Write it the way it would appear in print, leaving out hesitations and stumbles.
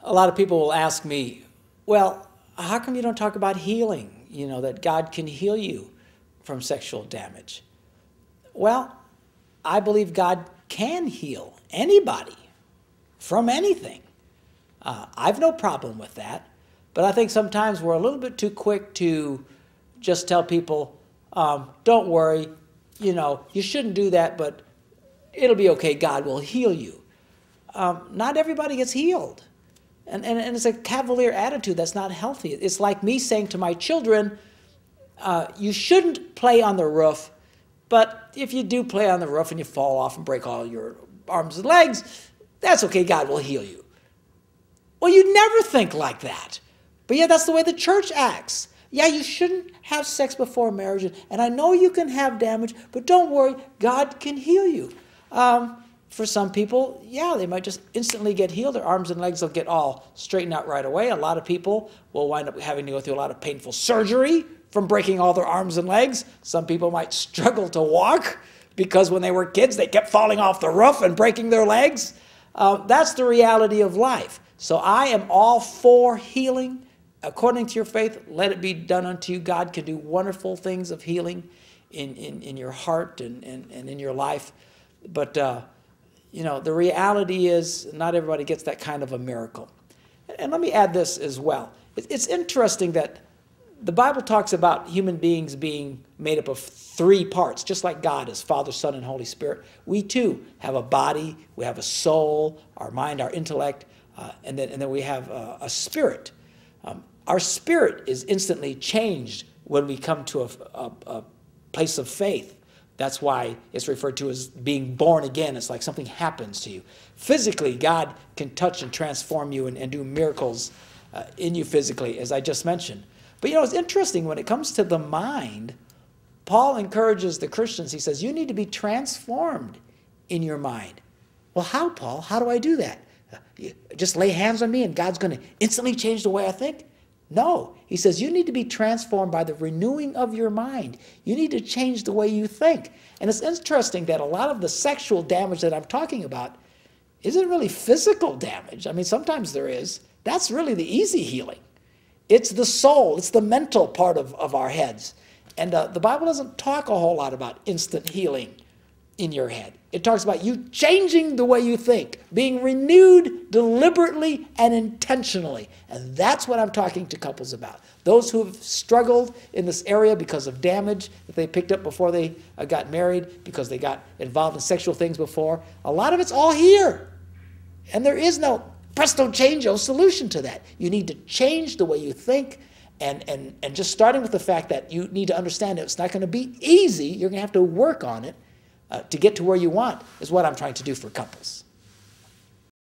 A lot of people will ask me, well, how come you don't talk about healing? You know, that God can heal you from sexual damage. Well, I believe God can heal anybody from anything. I've no problem with that. But I think sometimes we're a little bit too quick to just tell people, don't worry, you know, you shouldn't do that, but it'll be okay, God will heal you. Not everybody gets healed. And it's a cavalier attitude that's not healthy. It's like me saying to my children, you shouldn't play on the roof, but if you do play on the roof and you fall off and break all your arms and legs, that's okay, God will heal you. Well, you never think like that. But yeah, that's the way the church acts. Yeah, you shouldn't have sex before marriage, and I know you can have damage, but don't worry, God can heal you. For some people, yeah, they might just instantly get healed. Their arms and legs will get all straightened out right away. A lot of people will wind up having to go through a lot of painful surgery from breaking all their arms and legs. Some people might struggle to walk because when they were kids, they kept falling off the roof and breaking their legs. That's the reality of life. So I am all for healing. According to your faith, let it be done unto you. God can do wonderful things of healing in your heart and in your life. But, you know, the reality is not everybody gets that kind of a miracle. And let me add this as well. It's interesting that the Bible talks about human beings being made up of three parts, just like God is Father, Son, and Holy Spirit. We too have a body, we have a soul, our mind, our intellect, and then we have a spirit. Our spirit is instantly changed when we come to a place of faith. That's why it's referred to as being born again. It's like something happens to you. Physically, God can touch and transform you and do miracles in you physically, as I just mentioned. But you know, it's interesting when it comes to the mind, Paul encourages the Christians. He says, you need to be transformed in your mind. Well, how, Paul? How do I do that? Just lay hands on me and God's going to instantly change the way I think? No. He says you need to be transformed by the renewing of your mind. You need to change the way you think. And it's interesting that a lot of the sexual damage that I'm talking about isn't really physical damage. I mean, sometimes there is. That's really the easy healing. It's the soul. It's the mental part of our heads. And the Bible doesn't talk a whole lot about instant healing in your head. It talks about you changing the way you think, being renewed deliberately and intentionally. And that's what I'm talking to couples about. Those who have struggled in this area because of damage that they picked up before they got married, because they got involved in sexual things before. A lot of it's all here. And there is no presto changeo solution to that. You need to change the way you think. And just starting with the fact that you need to understand that it's not going to be easy. You're going to have to work on it. To get to where you want is what I'm trying to do for couples.